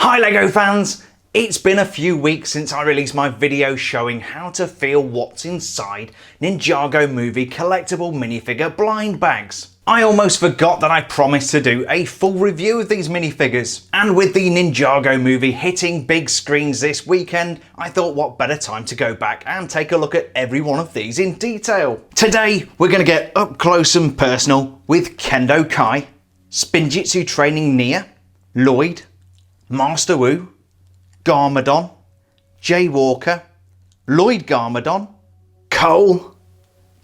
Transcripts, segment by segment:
Hi LEGO fans! It's been a few weeks since I released my video showing how to feel what's inside Ninjago Movie collectible minifigure blind bags. I almost forgot that I promised to do a full review of these minifigures, and with the Ninjago Movie hitting big screens this weekend, I thought what better time to go back and take a look at every one of these in detail. Today we're going to get up close and personal with Kendo Kai, Spinjitzu Training Nya, Lloyd, Master Wu, Garmadon, Jay Walker, Lloyd Garmadon, Cole,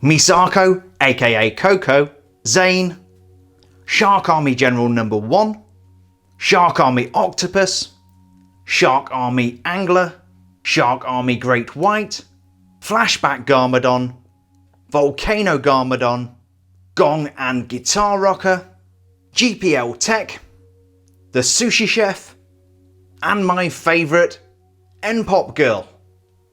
Misako aka Koko, Zane, Shark Army General Number 1, Shark Army Octopus, Shark Army Angler, Shark Army Great White, Flashback Garmadon, Volcano Garmadon, Gong and Guitar Rocker, GPL Tech, the Sushi Chef, and my favourite, N-Pop Girl.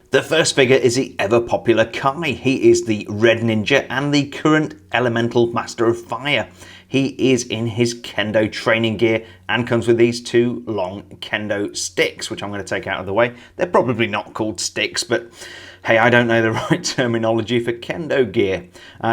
The first figure is the ever popular Kai. He is the Red Ninja and the current Elemental Master of Fire. He is in his Kendo training gear and comes with these two long Kendo sticks, which I'm going to take out of the way. They're probably not called sticks, but hey, I don't know the right terminology for Kendo gear.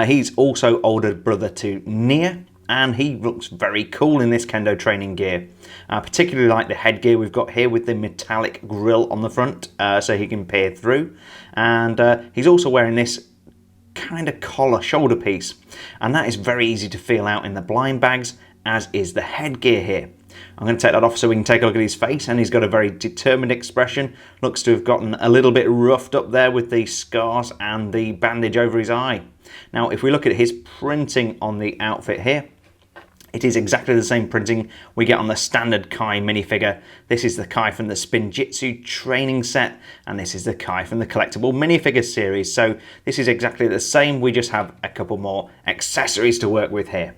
He's also older brother to Nya, and he looks very cool in this Kendo training gear. Particularly like the headgear we've got here with the metallic grille on the front, so he can peer through. And he's also wearing this kind of collar shoulder piece, and that is very easy to feel out in the blind bags, as is the headgear here. I'm going to take that off so we can take a look at his face, and he's got a very determined expression. Looks to have gotten a little bit roughed up there with the scars and the bandage over his eye. Now if we look at his printing on the outfit here, it is exactly the same printing we get on the standard Kai minifigure. This is the Kai from the Spinjitzu Training set, and this is the Kai from the Collectable Minifigure series. So this is exactly the same, we just have a couple more accessories to work with here.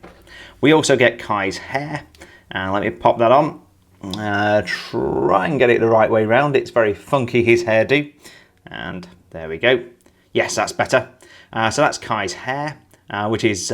We also get Kai's hair, and let me pop that on. Try and get it the right way round. It's very funky, his hairdo. And there we go. Yes, that's better. So that's Kai's hair, which is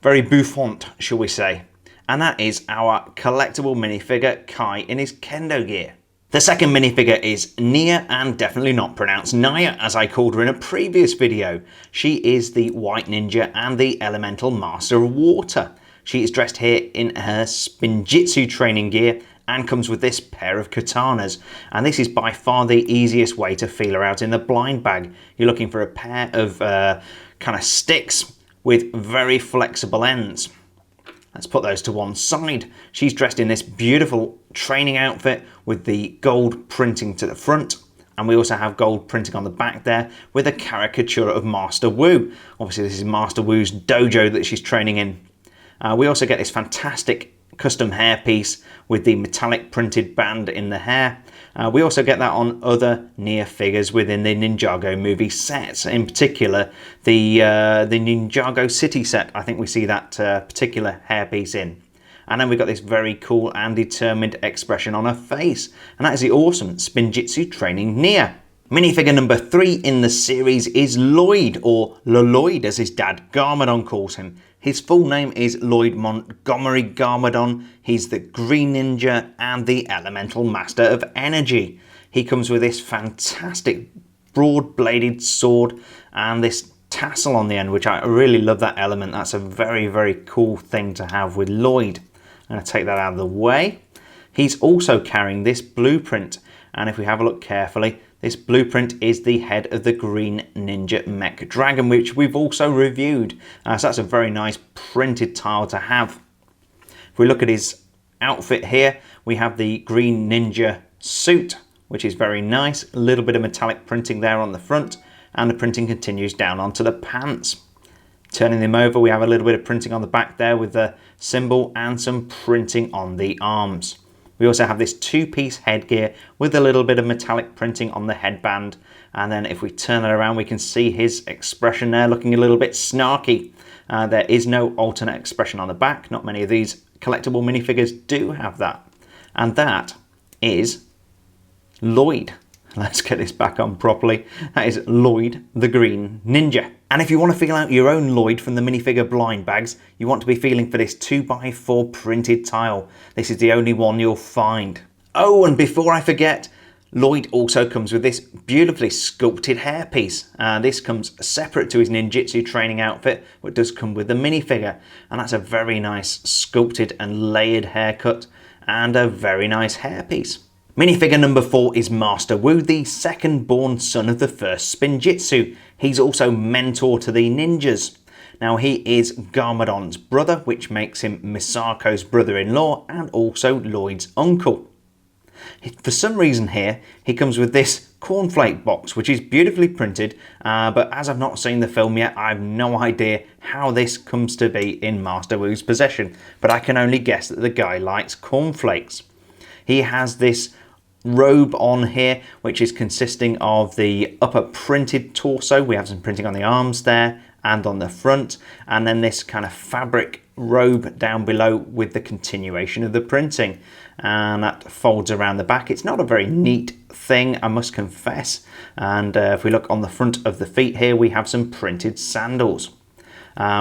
very bouffant, shall we say. And that is our collectible minifigure Kai in his Kendo gear. The second minifigure is Nya, and definitely not pronounced Nya as I called her in a previous video. She is the White Ninja and the Elemental Master of Water. She is dressed here in her Spinjitzu training gear and comes with this pair of katanas. And this is by far the easiest way to feel her out in the blind bag. You're looking for a pair of kind of sticks with very flexible ends. Let's put those to one side. She's dressed in this beautiful training outfit with the gold printing to the front, and we also have gold printing on the back there with a caricature of Master Wu. Obviously this is Master Wu's dojo that she's training in. We also get this fantastic custom hairpiece with the metallic printed band in the hair. We also get that on other Nya figures within the Ninjago movie sets, in particular the Ninjago City set. I think we see that particular hairpiece in. And then we've got this very cool and determined expression on her face, and that is the awesome Spinjitzu Training Nya. Minifigure number 3 in the series is Lloyd, or Lloyd as his dad Garmadon calls him. His full name is Lloyd Montgomery Garmadon. He's the Green Ninja and the Elemental Master of Energy. He comes with this fantastic broad-bladed sword and this tassel on the end, which I really love that element. That's a very, very cool thing to have with Lloyd. I'm going to take that out of the way. He's also carrying this blueprint, and if we have a look carefully, this blueprint is the head of the Green Ninja Mech Dragon, which we've also reviewed. So that's a very nice printed tile to have. If we look at his outfit here, we have the Green Ninja suit, which is very nice. A little bit of metallic printing there on the front, and the printing continues down onto the pants. Turning them over, we have a little bit of printing on the back there with the symbol and some printing on the arms. We also have this two-piece headgear with a little bit of metallic printing on the headband. And then if we turn it around, we can see his expression there looking a little bit snarky. There is no alternate expression on the back. Not many of these collectible minifigures do have that. And that is Lloyd. Let's get this back on properly. That is Lloyd the Green Ninja. And if you want to feel out your own Lloyd from the minifigure blind bags, you want to be feeling for this 2x4 printed tile. This is the only one you'll find. Oh, and before I forget, Lloyd also comes with this beautifully sculpted hairpiece. This comes separate to his ninjitsu training outfit, but does come with the minifigure. And that's a very nice sculpted and layered haircut and a very nice hairpiece. Minifigure number 4 is Master Wu, the second born son of the first Spinjitzu. He's also mentor to the ninjas. Now he is Garmadon's brother, which makes him Misako's brother-in-law and also Lloyd's uncle. For some reason here, he comes with this cornflake box, which is beautifully printed, but as I've not seen the film yet, I have no idea how this comes to be in Master Wu's possession, but I can only guess that the guy likes cornflakes. He has this robe on here, which is consisting of the upper printed torso. We have some printing on the arms there and on the front, and then this kind of fabric robe down below with the continuation of the printing, and that folds around the back. It's not a very neat thing, I must confess, and if we look on the front of the feet here, we have some printed sandals.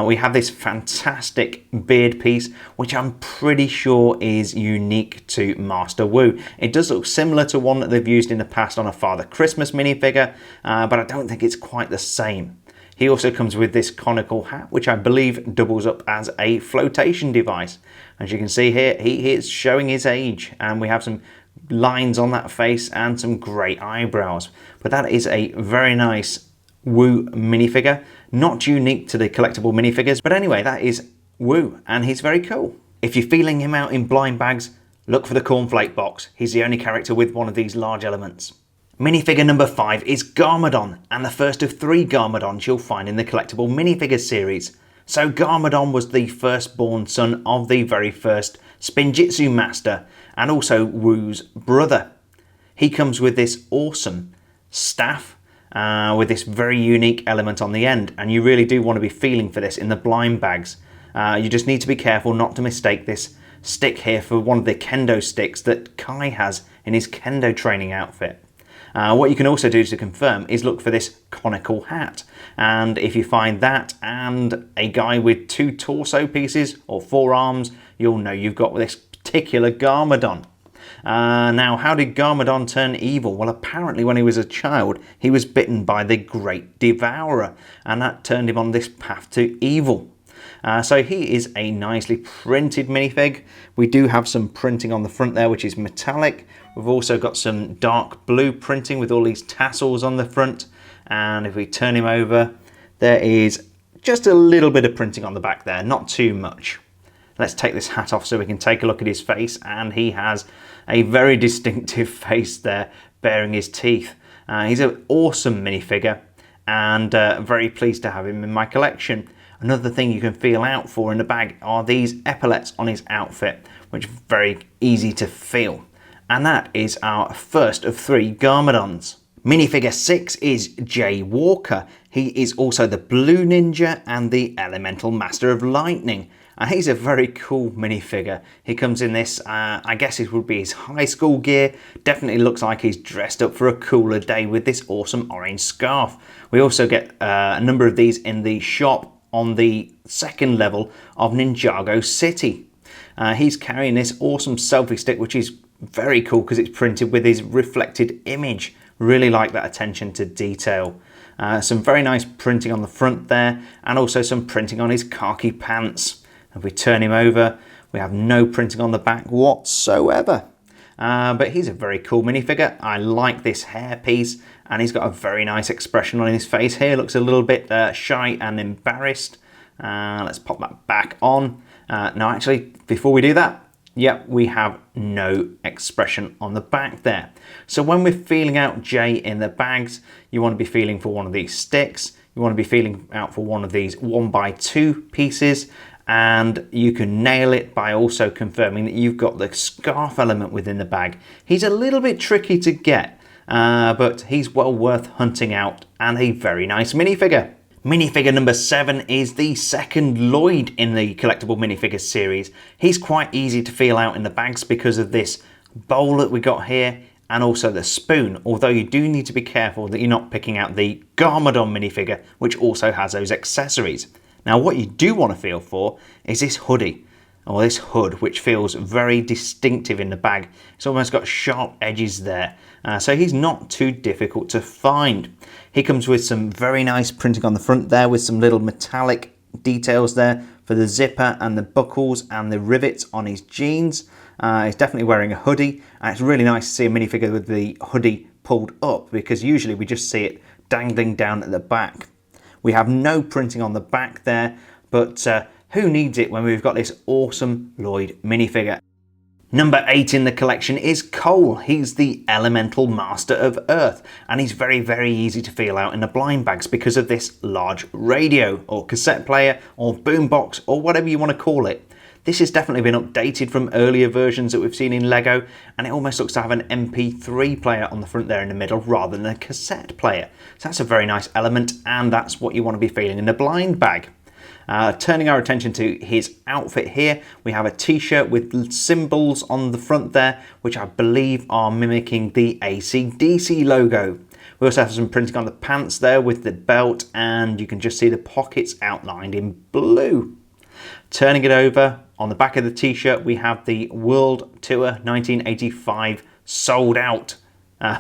We have this fantastic beard piece, which I'm pretty sure is unique to Master Wu. It does look similar to one that they've used in the past on a Father Christmas minifigure, but I don't think it's quite the same. He also comes with this conical hat, which I believe doubles up as a flotation device. As you can see here, he is showing his age, and we have some lines on that face and some great eyebrows. But that is a very nice Wu minifigure, not unique to the collectible minifigures, but anyway, that is Wu, and he's very cool. If you're feeling him out in blind bags, look for the cornflake box. He's the only character with one of these large elements. Minifigure number 5 is Garmadon, and the first of 3 Garmadons you'll find in the collectible minifigure series. So Garmadon was the firstborn son of the very first Spinjitzu master, and also Wu's brother. He comes with this awesome staff, with this very unique element on the end, and you really do want to be feeling for this in the blind bags. You just need to be careful not to mistake this stick here for one of the kendo sticks that Kai has in his kendo training outfit. What you can also do to confirm is look for this conical hat, and if you find that and a guy with 2 torso pieces or 4 arms, you'll know you've got this particular Garmadon. Now, how did Garmadon turn evil? Well, apparently when he was a child, he was bitten by the Great Devourer, and that turned him on this path to evil. So he is a nicely printed minifig. We do have some printing on the front there, which is metallic. We've also got some dark blue printing with all these tassels on the front. And if we turn him over, there is just a little bit of printing on the back there, not too much. Let's take this hat off so we can take a look at his face, and he has a very distinctive face there, bearing his teeth. He's an awesome minifigure, and very pleased to have him in my collection. Another thing you can feel out for in the bag are these epaulets on his outfit, which are very easy to feel. And that is our first of 3 Garmadons. Minifigure 6 is Jay Walker. He is also the Blue Ninja and the Elemental Master of Lightning. And he's a very cool minifigure. He comes in this, I guess it would be his high school gear. Definitely looks like he's dressed up for a cooler day with this awesome orange scarf. We also get a number of these in the shop on the 2nd level of Ninjago City. He's carrying this awesome selfie stick, which is very cool because it's printed with his reflected image. Really like that attention to detail. Some very nice printing on the front there, and also some printing on his khaki pants. If we turn him over, we have no printing on the back whatsoever. But he's a very cool minifigure. I like this hairpiece, and he's got a very nice expression on his face here. Looks a little bit shy and embarrassed. Let's pop that back on. No, actually, before we do that, yep, we have no expression on the back there. So when we're feeling out Jay in the bags, you want to be feeling for one of these sticks. You want to be feeling out for one of these 1x2 pieces. And you can nail it by also confirming that you've got the scarf element within the bag. He's a little bit tricky to get, but he's well worth hunting out, and a very nice minifigure. Minifigure number 7 is the second Lloyd in the collectible minifigures series. He's quite easy to feel out in the bags because of this bowl that we got here, and also the spoon, although you do need to be careful that you're not picking out the Garmadon minifigure, which also has those accessories. Now what you do want to feel for is this hoodie, or this hood, which feels very distinctive in the bag. It's almost got sharp edges there, so he's not too difficult to find. He comes with some very nice printing on the front there, with some little metallic details there for the zipper and the buckles and the rivets on his jeans. He's definitely wearing a hoodie, and it's really nice to see a minifigure with the hoodie pulled up, because usually we just see it dangling down at the back. We have no printing on the back there, but who needs it when we've got this awesome Lloyd minifigure? Number 8 in the collection is Cole. He's the elemental master of Earth, and he's very, very easy to feel out in the blind bags because of this large radio or cassette player or boombox or whatever you want to call it. This has definitely been updated from earlier versions that we've seen in LEGO, and it almost looks to have an MP3 player on the front there in the middle rather than a cassette player. So that's a very nice element, and that's what you want to be feeling in a blind bag. Turning our attention to his outfit here, we have a t-shirt with symbols on the front there, which I believe are mimicking the AC/DC logo. We also have some printing on the pants there with the belt, and you can just see the pockets outlined in blue. Turning it over, on the back of the t-shirt we have the World Tour 1985 sold out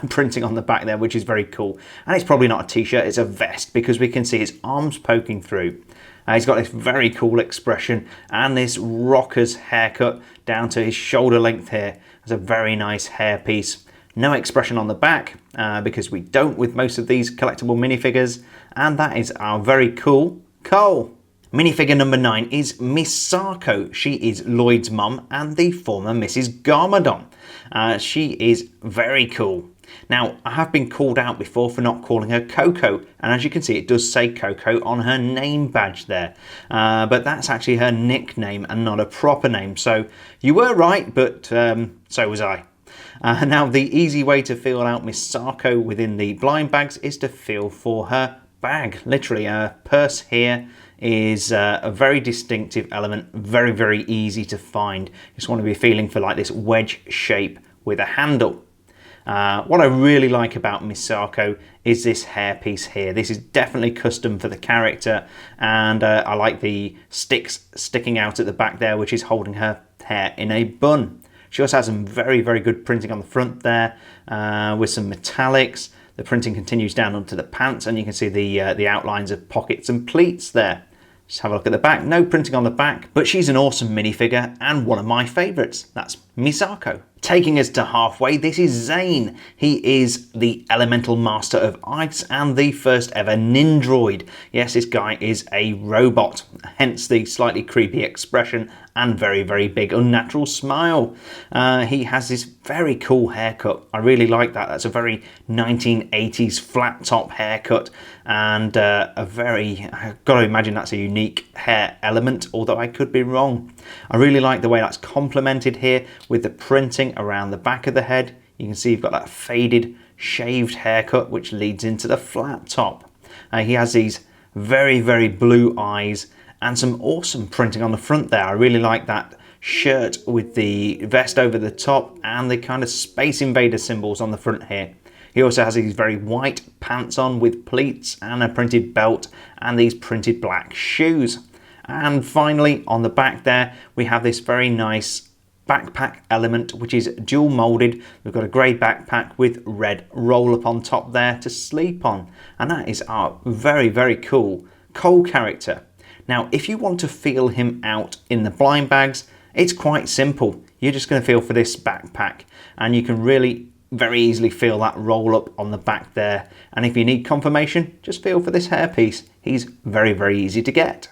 printing on the back there, which is very cool. And it's probably not a t-shirt, it's a vest, because we can see his arms poking through. He's got this very cool expression and this rocker's haircut down to his shoulder length here. It's a very nice hairpiece. No expression on the back, because we don't with most of these collectible minifigures. And that is our very cool Cole. Minifigure number 9 is Misako. She is Lloyd's mum and the former Mrs. Garmadon. She is very cool. Now, I have been called out before for not calling her Koko, and as you can see it does say Koko on her name badge there, but that's actually her nickname and not a proper name, so you were right, but so was I. Now, the easy way to feel out Misako within the blind bags is to feel for her bag. Literally, her purse here is a very distinctive element, very, very easy to find. Just want to be feeling for like this wedge shape with a handle. What I really like about Misako is this hairpiece here. This is definitely custom for the character, and I like the sticks sticking out at the back there, which is holding her hair in a bun. She also has some very, very good printing on the front there, with some metallics. The printing continues down onto the pants, and you can see the outlines of pockets and pleats there. Just have a look at the back. No printing on the back, but she's an awesome minifigure and one of my favourites. That's Misako. Taking us to halfway, this is Zane. He is the elemental master of ice and the first ever Nindroid. Yes, this guy is a robot, hence the slightly creepy expression and very, very big unnatural smile. He has this very cool haircut. I really like that. That's a very 1980s flat top haircut, and I've got to imagine that's a unique hair element, although I could be wrong. I really like the way that's complemented here with the printing around the back of the head. You can see you've got that faded shaved haircut which leads into the flat top. He has these very, very blue eyes and some awesome printing on the front there. I really like that shirt with the vest over the top and the kind of Space Invader symbols on the front here. He also has these very white pants on with pleats and a printed belt and these printed black shoes. And finally, on the back there, we have this very nice backpack element, which is dual molded. We've got a grey backpack with red roll up on top there to sleep on. And that is our very, very cool Cole character. Now, if you want to feel him out in the blind bags, it's quite simple. You're just going to feel for this backpack, and you can really very easily feel that roll up on the back there. And if you need confirmation, just feel for this hairpiece. He's very, very easy to get.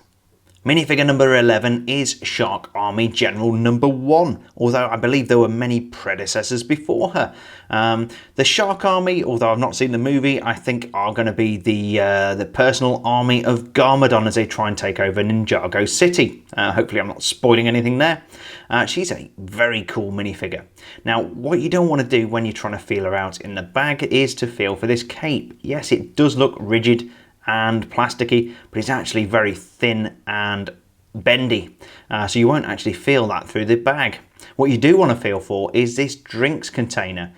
Minifigure number 11 is Shark Army General number 1, although I believe there were many predecessors before her. The Shark Army, although I've not seen the movie, I think are going to be the personal army of Garmadon as they try and take over Ninjago City. Hopefully I'm not spoiling anything there. She's a very cool minifigure. Now, what you don't want to do when you're trying to feel her out in the bag is to feel for this cape. Yes, it does look rigid and plasticky, but it's actually very thin and bendy, so you won't actually feel that through the bag. What you do want to feel for is this drinks container.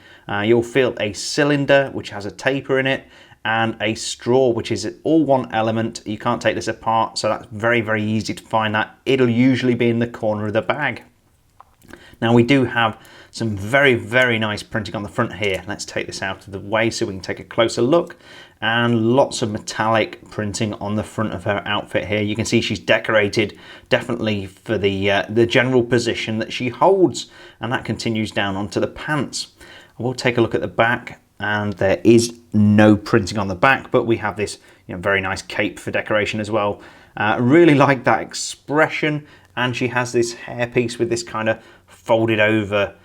You'll feel a cylinder which has a taper in it, and a straw, which is all one element. You can't take this apart, so that's very, very easy to find that. It'll usually be in the corner of the bag. Now we do have some very, very nice printing on the front here. Let's take this out of the way so we can take a closer look. And lots of metallic printing on the front of her outfit here. You can see she's decorated definitely for the general position that she holds, and that continues down onto the pants. We'll take a look at the back, and there is no printing on the back, but we have this very nice cape for decoration as well. Really like that expression, and she has this hairpiece with this kind of folded over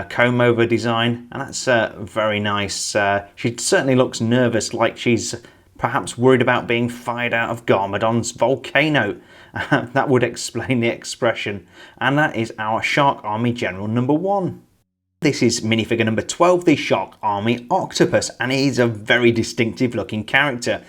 comb over design, and that's very nice. She certainly looks nervous, like she's perhaps worried about being fired out of Garmadon's volcano. That would explain the expression, and that is our Shark Army General number 1. This is minifigure number 12, the Shark Army Octopus, and he's a very distinctive looking character.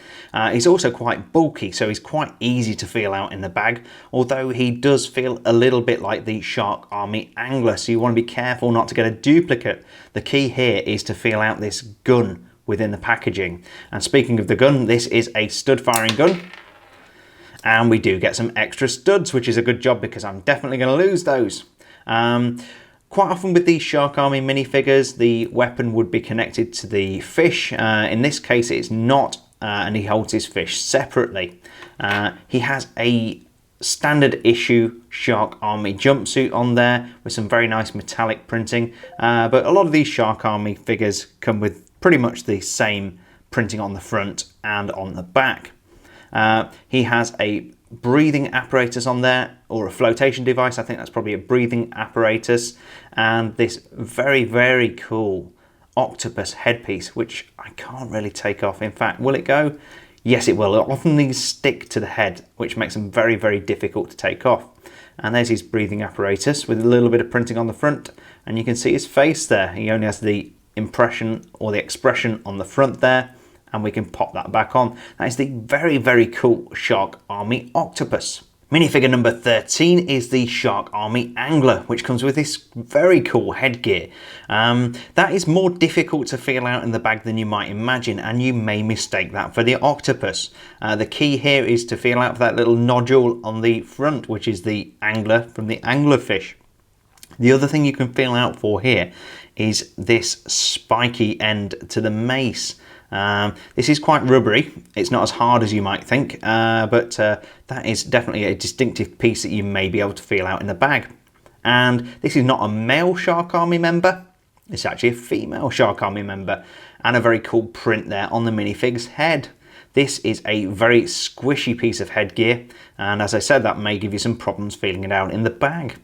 He's also quite bulky, so he's quite easy to feel out in the bag, although he does feel a little bit like the Shark Army Angler, so you want to be careful not to get a duplicate. The key here is to feel out this gun within the packaging. And speaking of the gun, this is a stud firing gun, and we do get some extra studs, which is a good job because I'm definitely going to lose those. Quite often with these Shark Army minifigures, the weapon would be connected to the fish. In this case, it's not, and he holds his fish separately. He has a standard issue Shark Army jumpsuit on there with some very nice metallic printing. But a lot of these Shark Army figures come with pretty much the same printing on the front and on the back. He has a breathing apparatus on there, or a flotation device. I think that's probably a breathing apparatus, and this very, very cool octopus headpiece, which I can't really take off. In fact, will it go? Yes, it will. Often these stick to the head, which makes them very, very difficult to take off. And there's his breathing apparatus with a little bit of printing on the front, and you can see his face there. He only has the impression or the expression on the front there, and we can pop that back on. That is the very, very cool Shark Army Octopus. Minifigure number 13 is the Shark Army Angler, which comes with this very cool headgear. That is more difficult to feel out in the bag than you might imagine, and you may mistake that for the octopus. The key here is to feel out for that little nodule on the front, which is the angler from the anglerfish. The other thing you can feel out for here is this spiky end to the mace. This is quite rubbery. It's not as hard as you might think, but that is definitely a distinctive piece that you may be able to feel out in the bag. And this is not a male Shark Army member, it's actually a female Shark Army member, and a very cool print there on the minifig's head. This is a very squishy piece of headgear, and as I said, that may give you some problems feeling it out in the bag.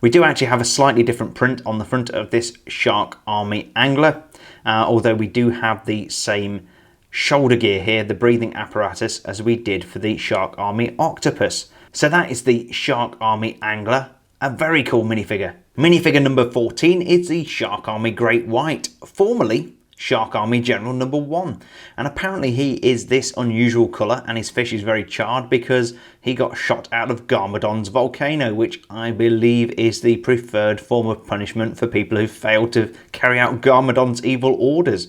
We do actually have a slightly different print on the front of this Shark Army Angler, although we do have the same shoulder gear here, the breathing apparatus, as we did for the Shark Army Octopus. So that is the Shark Army Angler, a very cool minifigure. Minifigure number 14 is the Shark Army Great White, formerly Shark Army General number 1, and apparently he is this unusual colour, and his fish is very charred because he got shot out of Garmadon's volcano, which I believe is the preferred form of punishment for people who fail to carry out Garmadon's evil orders.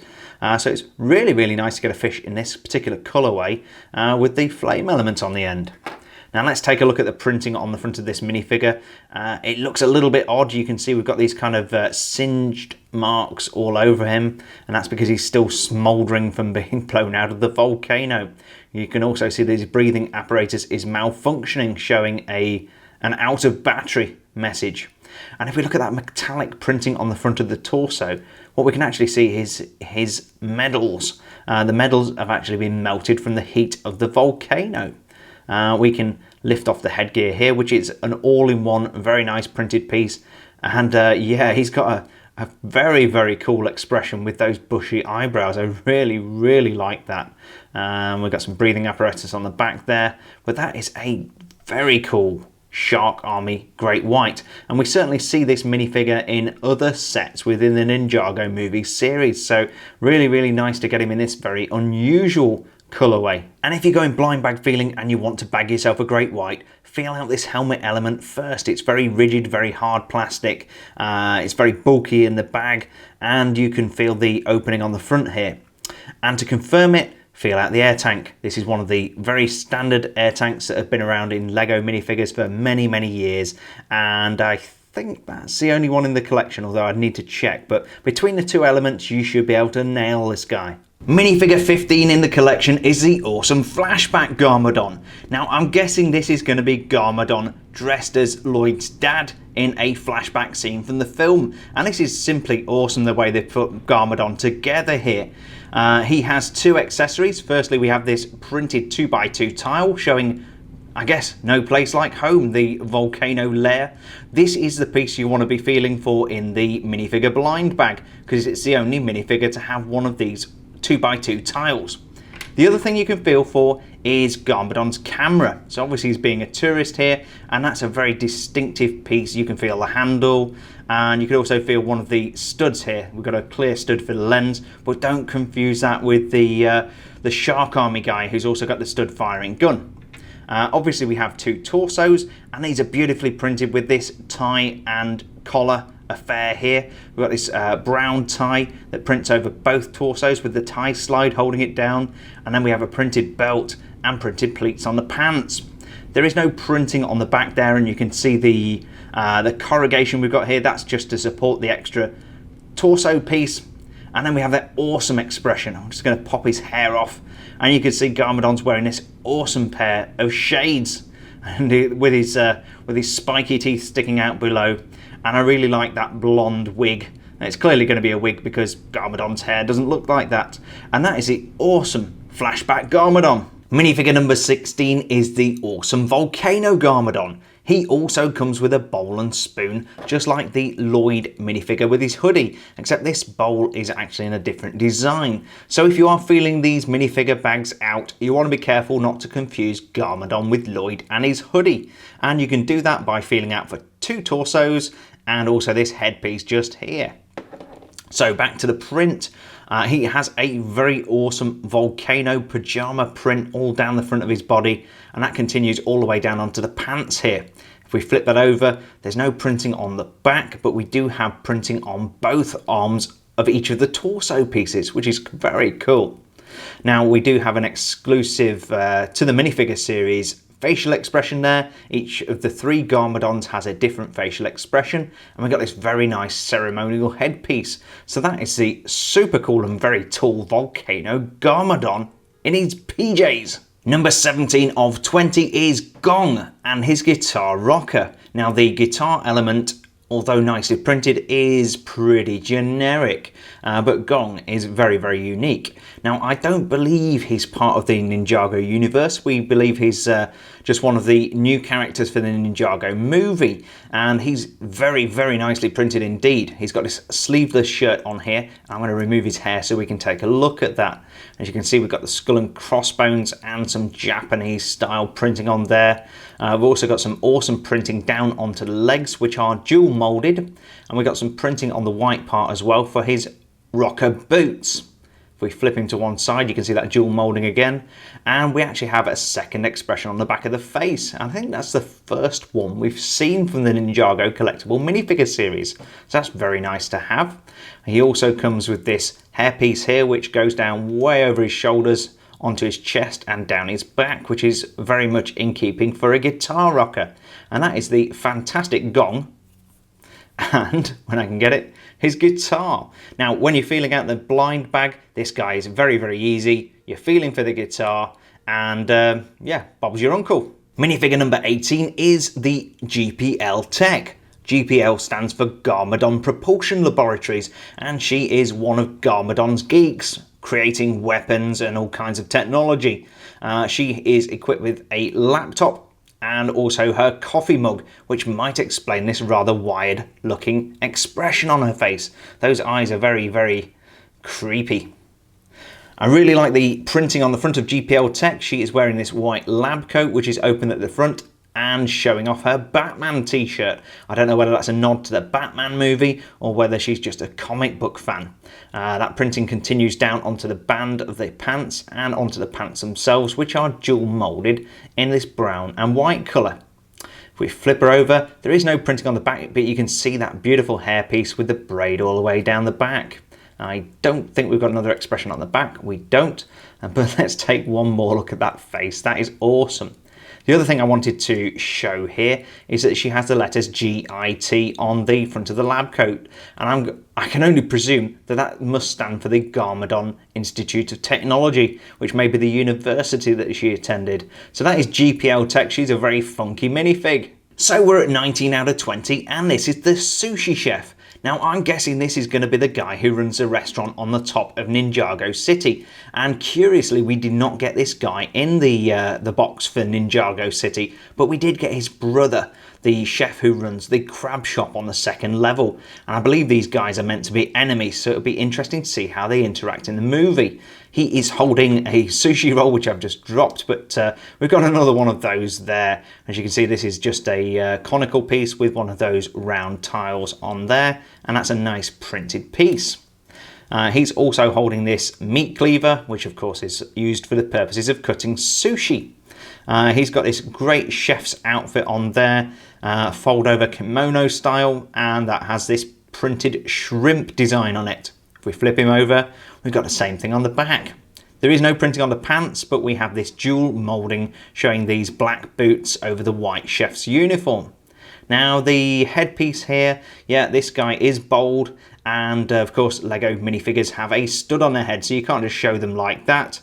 So it's really, really nice to get a fish in this particular colourway with the flame element on the end. Now let's take a look at the printing on the front of this minifigure. It looks a little bit odd. You can see we've got these kind of singed marks all over him, and that's because he's still smouldering from being blown out of the volcano. You can also see that his breathing apparatus is malfunctioning, showing an out of battery message. And if we look at that metallic printing on the front of the torso, what we can actually see is his medals. The medals have actually been melted from the heat of the volcano. We can lift off the headgear here, which is an all-in-one, very nice printed piece. And yeah, he's got a very, very cool expression with those bushy eyebrows. I really, really like that. We've got some breathing apparatus on the back there, but that is a very cool Shark Army Great White. And we certainly see this minifigure in other sets within the Ninjago Movie series. So really, really nice to get him in this very unusual colourway. And if you're going blind bag feeling and you want to bag yourself a great white, feel out this helmet element first. It's very rigid, very hard plastic. It's very bulky in the bag, and you can feel the opening on the front here. And to confirm it, feel out the air tank. This is one of the very standard air tanks that have been around in LEGO minifigures for many, many years. And I think that's the only one in the collection, although I'd need to check. But between the two elements, you should be able to nail this guy. Minifigure 15 in the collection is the awesome Flashback Garmadon. Now I'm guessing this is going to be Garmadon dressed as Lloyd's dad in a flashback scene from the film. And this is simply awesome the way they've put Garmadon together here. He has two accessories. Firstly, we have this printed 2x2 tile showing, I guess, no place like home, the volcano lair. This is the piece you want to be feeling for in the minifigure blind bag, because it's the only minifigure to have one of these 2x2 tiles. The other thing you can feel for is Garmadon's camera. So obviously he's being a tourist here, and that's a very distinctive piece. You can feel the handle, and you can also feel one of the studs here. We've got a clear stud for the lens, but don't confuse that with the Shark Army guy who's also got the stud firing gun. Obviously we have two torsos, and these are beautifully printed with this tie and collar affair here. We've got this brown tie that prints over both torsos with the tie slide holding it down, and then we have a printed belt and printed pleats on the pants. There is no printing on the back there, and you can see the corrugation we've got here. That's just to support the extra torso piece. And then we have that awesome expression. I'm just going to pop his hair off, and you can see Garmadon's wearing this awesome pair of shades, and with his spiky teeth sticking out below. And I really like that blonde wig. It's clearly going to be a wig because Garmadon's hair doesn't look like that. And that is the awesome Flashback Garmadon. Minifigure number 16 is the awesome Volcano Garmadon. He also comes with a bowl and spoon, just like the Lloyd minifigure with his hoodie, except this bowl is actually in a different design. So if you are feeling these minifigure bags out, you want to be careful not to confuse Garmadon with Lloyd and his hoodie. And you can do that by feeling out for two torsos and also this headpiece just here. So back to the print. He has a very awesome volcano pajama print all down the front of his body, and that continues all the way down onto the pants here. If we flip that over, there's no printing on the back, but we do have printing on both arms of each of the torso pieces, which is very cool. Now we do have an exclusive to the minifigure series facial expression there. Each of the three Garmadons has a different facial expression, and we've got this very nice ceremonial headpiece. So that is the super cool and very tall Volcano Garmadon in his PJs. Number 17 of 20 is Gong and his guitar rocker. Now the guitar element, although nicely printed, is pretty generic, but Gong is very, very unique. Now, I don't believe he's part of the Ninjago universe. We believe he's just one of the new characters for the Ninjago movie, and he's very, very nicely printed indeed. He's got this sleeveless shirt on here. I'm going to remove his hair so we can take a look at that. As you can see, we've got the skull and crossbones and some Japanese style printing on there. We've also got some awesome printing down onto the legs, which are dual molded, and we've got some printing on the white part as well for his rocker boots. If we flip him to one side, you can see that dual molding again, and we actually have a second expression on the back of the face. I think that's the first one we've seen from the Ninjago Collectable Minifigure series, so that's very nice to have. He also comes with this hairpiece here, which goes down way over his shoulders onto his chest and down his back, which is very much in keeping for a guitar rocker. And that is the fantastic Gong, and when I can get it, his guitar. Now, when you're feeling out the blind bag, this guy is very, very easy. You're feeling for the guitar, and yeah, Bob's your uncle. Minifigure number 18 is the GPL Tech. GPL stands for Garmadon Propulsion Laboratories, and she is one of Garmadon's geeks, creating weapons and all kinds of technology. She is equipped with a laptop and also her coffee mug, which might explain this rather wired looking expression on her face. Those eyes are very, very creepy. I really like the printing on the front of GPL Tech. She is wearing this white lab coat, which is open at the front and showing off her Batman t-shirt. I don't know whether that's a nod to the Batman movie or whether she's just a comic book fan. That printing continues down onto the band of the pants and onto the pants themselves, which are dual moulded in this brown and white colour. If we flip her over, there is no printing on the back, but you can see that beautiful hairpiece with the braid all the way down the back. I don't think we've got another expression on the back. We don't, but let's take one more look at that face. That is awesome. The other thing I wanted to show here is that she has the letters GIT on the front of the lab coat, and I can only presume that that must stand for the Garmadon Institute of Technology, which may be the university that she attended. So that is GPL Tech. She's a very funky minifig. So we're at 19 out of 20, and this is the sushi chef. Now I'm guessing this is going to be the guy who runs the restaurant on the top of Ninjago City, and curiously we did not get this guy in the box for Ninjago City, but we did get his brother, the chef who runs the crab shop on the second level, and I believe these guys are meant to be enemies, so it'll be interesting to see how they interact in the movie. He is holding a sushi roll, which I've just dropped, but we've got another one of those there. As you can see, this is just a conical piece with one of those round tiles on there, and that's a nice printed piece. He's also holding this meat cleaver, which of course is used for the purposes of cutting sushi. He's got this great chef's outfit on there, fold over kimono style, and that has this printed shrimp design on it. If we flip him over, we've got the same thing on the back. There is no printing on the pants, but we have this dual moulding showing these black boots over the white chef's uniform. Now the headpiece here, yeah, this guy is bold, and of course LEGO minifigures have a stud on their head, so you can't just show them like that.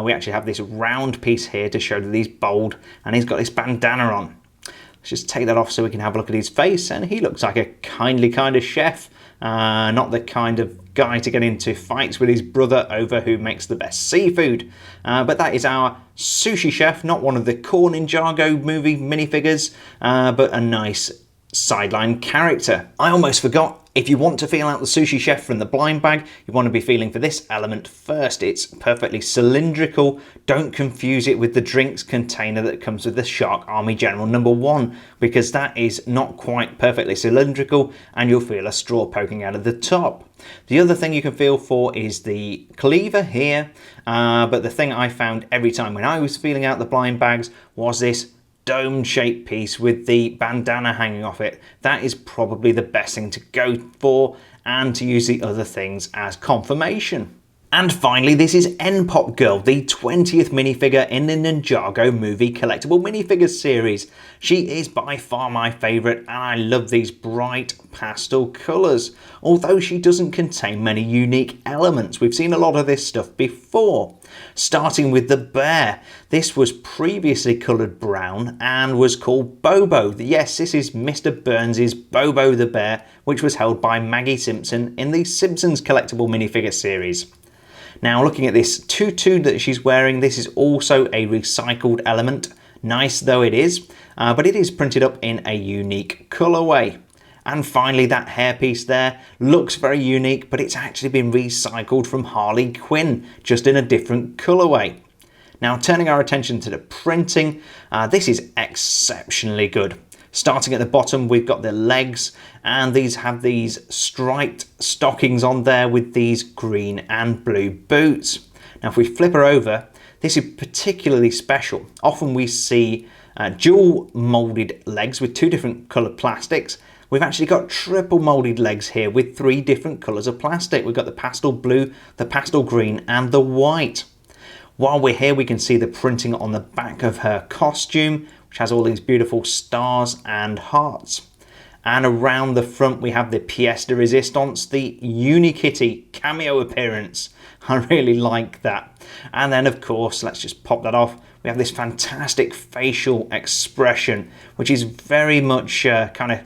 We actually have this round piece here to show that he's bold, and he's got this bandana on. Let's just take that off so we can have a look at his face, and he looks like a kindly kind of chef. Not the kind of guy to get into fights with his brother over who makes the best seafood. But that is our sushi chef, not one of the core Ninjago movie minifigures, but a nice sideline character. I almost forgot, if you want to feel out the sushi chef from the blind bag, you want to be feeling for this element first. It's perfectly cylindrical. Don't confuse it with the drinks container that comes with the Shark Army General #1, because that is not quite perfectly cylindrical and you'll feel a straw poking out of the top. The other thing you can feel for is the cleaver here, but the thing I found every time when I was feeling out the blind bags was this dome-shaped piece with the bandana hanging off it. That is probably the best thing to go for, and to use the other things as confirmation. And finally, this is N-Pop Girl, the 20th minifigure in the Ninjago Movie Collectable Minifigures series. She is by far my favourite, and I love these bright pastel colours, although she doesn't contain many unique elements. We've seen a lot of this stuff before. Starting with the bear. This was previously coloured brown and was called Bobo. Yes, this is Mr. Burns' Bobo the Bear, which was held by Maggie Simpson in the Simpsons Collectible Minifigure series. Now looking at this tutu that she's wearing, this is also a recycled element, nice though it is, but it is printed up in a unique colourway. And finally, that hairpiece there looks very unique, but it's actually been recycled from Harley Quinn, just in a different colourway. Now turning our attention to the printing, this is exceptionally good. Starting at the bottom, we've got the legs, and these have these striped stockings on there with these green and blue boots. Now if we flip her over, this is particularly special. Often we see dual moulded legs with two different coloured plastics. We've actually got triple moulded legs here with three different colours of plastic. We've got the pastel blue, the pastel green and the white. While we're here, we can see the printing on the back of her costume, which has all these beautiful stars and hearts. And around the front we have the pièce de résistance, the Unikitty cameo appearance. I really like that. And then of course, let's just pop that off. We have this fantastic facial expression, which is very much kind of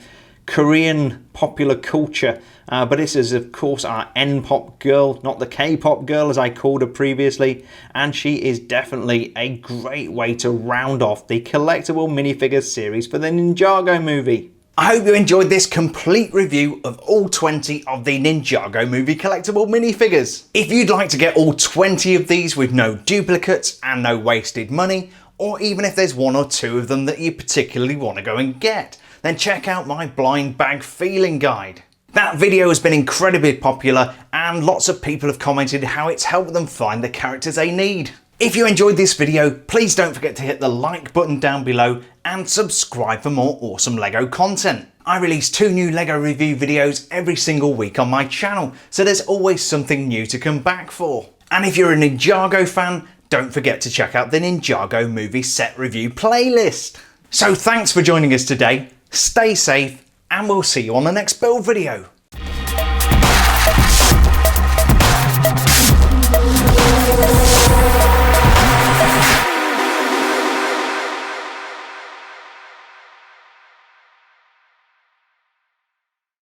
Korean popular culture, but this is of course our N-Pop Girl, not the K-Pop Girl as I called her previously, and she is definitely a great way to round off the collectible minifigures series for the Ninjago movie. I hope you enjoyed this complete review of all 20 of the Ninjago Movie collectible minifigures. If you'd like to get all 20 of these with no duplicates and no wasted money, or even if there's one or two of them that you particularly want to go and get, then check out my blind bag feeling guide. That video has been incredibly popular and lots of people have commented how it's helped them find the characters they need. If you enjoyed this video, please don't forget to hit the like button down below and subscribe for more awesome LEGO content. I release 2 new LEGO review videos every single week on my channel, so there's always something new to come back for. And if you're a Ninjago fan, don't forget to check out the Ninjago Movie set review playlist. So thanks for joining us today, stay safe, and we'll see you on the next build video.